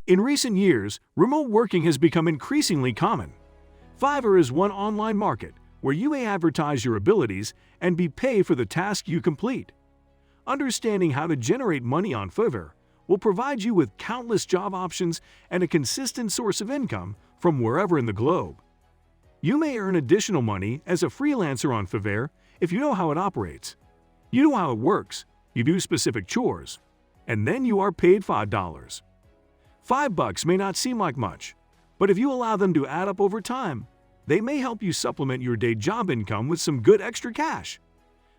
In recent years, remote working has become increasingly common. Fiverr is one online market where you may advertise your abilities and be paid for the task you complete. Understanding how to generate money on Fiverr will provide you with countless job options and a consistent source of income from wherever in the globe. You may earn additional money as a freelancer on Fiverr if you know how it operates. You know how it works, you do specific chores, and then you are paid $5. $5 may not seem like much, but if you allow them to add up over time, they may help you supplement your day job income with some good extra cash.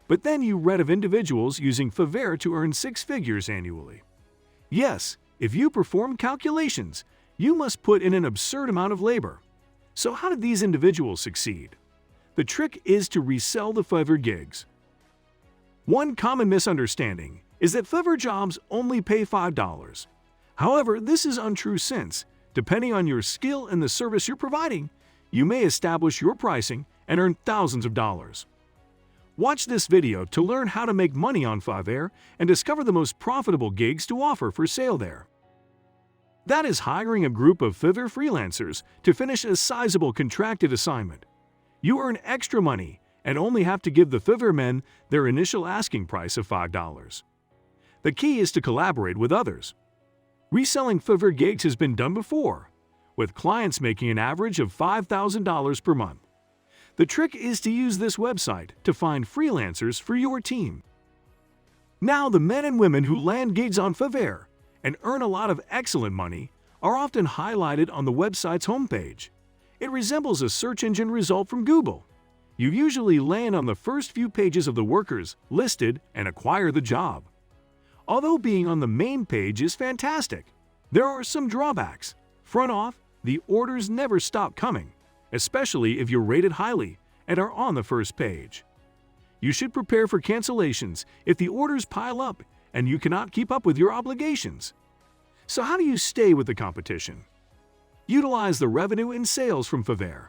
But then you read of individuals using Fiverr to earn six figures annually. Yes, if you perform calculations, you must put in an absurd amount of labor. So how did these individuals succeed? The trick is to resell the Fiverr gigs. One common misunderstanding is that Fiverr jobs only pay $5. However, this is untrue since, depending on your skill and the service you're providing, you may establish your pricing and earn thousands of dollars. Watch this video to learn how to make money on Fiverr and discover the most profitable gigs to offer for sale there. That is hiring a group of Fiverr freelancers to finish a sizable contracted assignment. You earn extra money and only have to give the Fiverr men their initial asking price of $5. The key is to collaborate with others. Reselling Fiverr gigs has been done before, with clients making an average of $5,000 per month. The trick is to use this website to find freelancers for your team. Now, the men and women who land gigs on Fiverr and earn a lot of excellent money are often highlighted on the website's homepage. It resembles a search engine result from Google. You usually land on the first few pages of the workers listed and acquire the job. Although being on the main page is fantastic, there are some drawbacks. Front off, the orders never stop coming, especially if you're rated highly and are on the first page. You should prepare for cancellations if the orders pile up and you cannot keep up with your obligations. So how do you stay with the competition? Utilize the revenue and sales from Fiverr.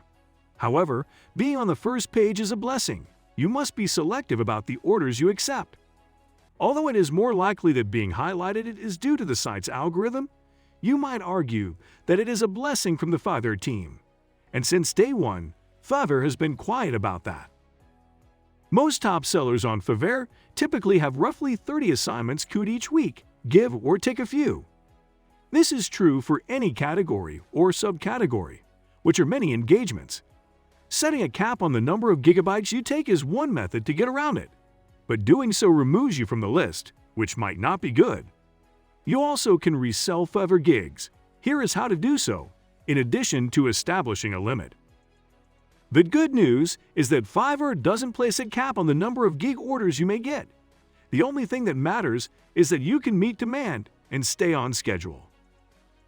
However, being on the first page is a blessing. You must be selective about the orders you accept. Although it is more likely that being highlighted is due to the site's algorithm, you might argue that it is a blessing from the Fiverr team. And since day one, Fiverr has been quiet about that. Most top sellers on Fiverr typically have roughly 30 assignments queued each week, give or take a few. This is true for any category or subcategory, which are many engagements. Setting a cap on the number of gigabytes you take is one method to get around it, but doing so removes you from the list, which might not be good. You also can resell Fiverr gigs. Here is how to do so, in addition to establishing a limit. The good news is that Fiverr doesn't place a cap on the number of gig orders you may get. The only thing that matters is that you can meet demand and stay on schedule.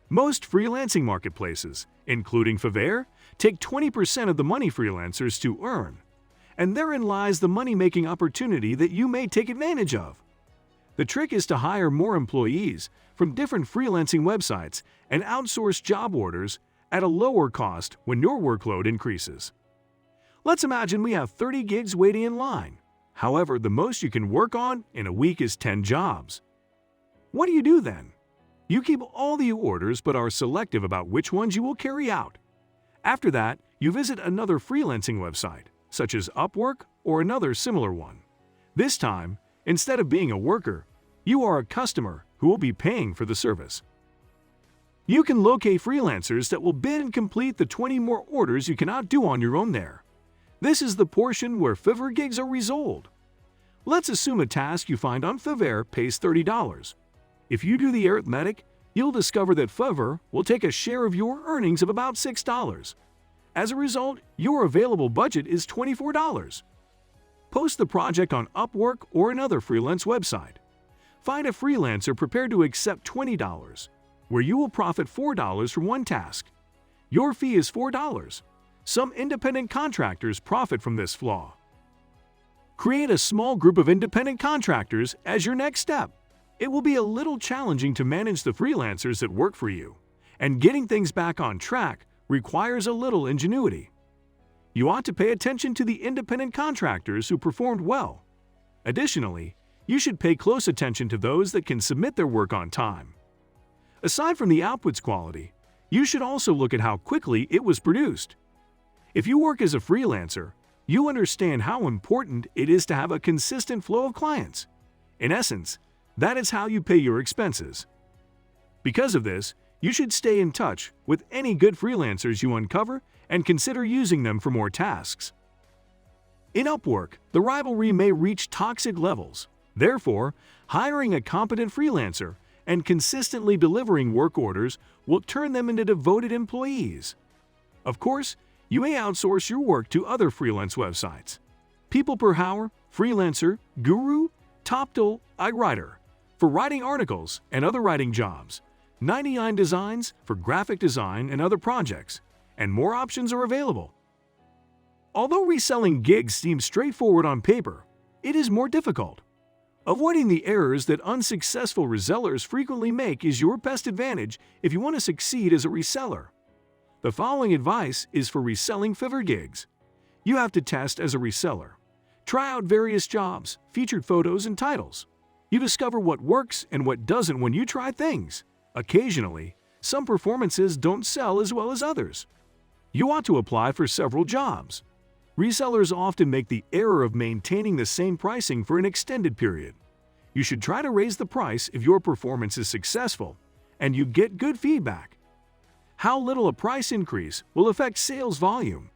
Most freelancing marketplaces, including Fiverr, take 20% of the money freelancers to earn, and therein lies the money-making opportunity that you may take advantage of. The trick is to hire more employees from different freelancing websites and outsource job orders at a lower cost when your workload increases. Let's imagine we have 30 gigs waiting in line. However, the most you can work on in a week is 10 jobs. What do you do then? You keep all the orders but are selective about which ones you will carry out. After that, you visit another freelancing website, such as Upwork or another similar one. This time, instead of being a worker, you are a customer who will be paying for the service. You can locate freelancers that will bid and complete the 20 more orders you cannot do on your own there. This is the portion where Fiverr gigs are resold. Let's assume a task you find on Fiverr pays $30. If you do the arithmetic, you'll discover that Fiverr will take a share of your earnings of about $6. As a result, your available budget is $24. Post the project on Upwork or another freelance website. Find a freelancer prepared to accept $20, where you will profit $4 from one task. Your fee is $4. Some independent contractors profit from this flaw. Create a small group of independent contractors as your next step. It will be a little challenging to manage the freelancers that work for you, and getting things back on track requires a little ingenuity. You ought to pay attention to the independent contractors who performed well. Additionally, you should pay close attention to those that can submit their work on time. Aside from the output's quality, you should also look at how quickly it was produced. If you work as a freelancer, you understand how important it is to have a consistent flow of clients. In essence, that is how you pay your expenses. Because of this, you should stay in touch with any good freelancers you uncover and consider using them for more tasks. In Upwork, the rivalry may reach toxic levels. Therefore, hiring a competent freelancer and consistently delivering work orders will turn them into devoted employees. Of course, you may outsource your work to other freelance websites. People Per Hour, Freelancer, Guru, Toptal, iWriter for writing articles and other writing jobs, 99 Designs for graphic design and other projects, and more options are available. Although reselling gigs seems straightforward on paper, it is more difficult. Avoiding the errors that unsuccessful resellers frequently make is your best advantage if you want to succeed as a reseller. The following advice is for reselling Fiverr gigs. You have to test as a reseller. Try out various jobs, featured photos, and titles. You discover what works and what doesn't when you try things. Occasionally, some performances don't sell as well as others. You ought to apply for several jobs. Resellers often make the error of maintaining the same pricing for an extended period. You should try to raise the price if your performance is successful and you get good feedback. How little a price increase will affect sales volume.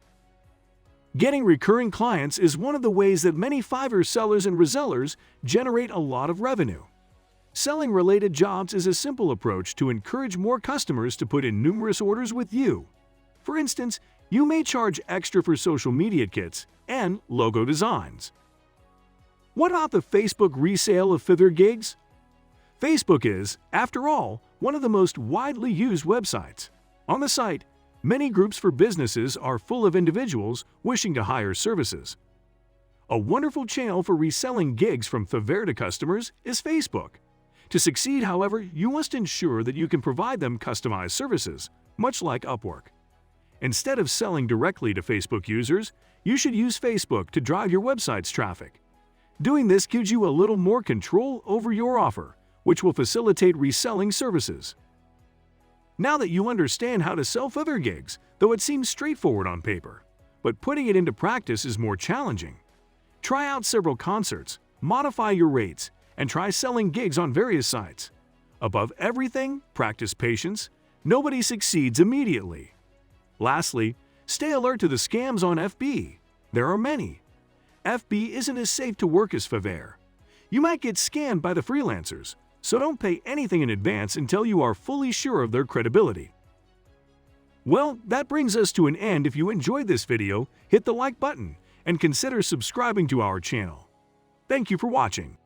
Getting recurring clients is one of the ways that many Fiverr sellers and resellers generate a lot of revenue. Selling related jobs is a simple approach to encourage more customers to put in numerous orders with you. For instance, you may charge extra for social media kits and logo designs. What about the Facebook resale of Fiverr gigs? Facebook is, after all, one of the most widely used websites. On the site, many groups for businesses are full of individuals wishing to hire services. A wonderful channel for reselling gigs from Fiverr to customers is Facebook. To succeed, however, you must ensure that you can provide them customized services, much like Upwork. Instead of selling directly to Facebook users, you should use Facebook to drive your website's traffic. Doing this gives you a little more control over your offer, which will facilitate reselling services. Now that you understand how to sell Fiverr gigs, though it seems straightforward on paper, but putting it into practice is more challenging. Try out several concerts, modify your rates, and try selling gigs on various sites. Above everything, practice patience. Nobody succeeds immediately. Lastly, stay alert to the scams on FB. There are many. FB isn't as safe to work as Fiverr. You might get scammed by the freelancers, so don't pay anything in advance until you are fully sure of their credibility. Well, that brings us to an end. If you enjoyed this video, hit the like button and consider subscribing to our channel. Thank you for watching.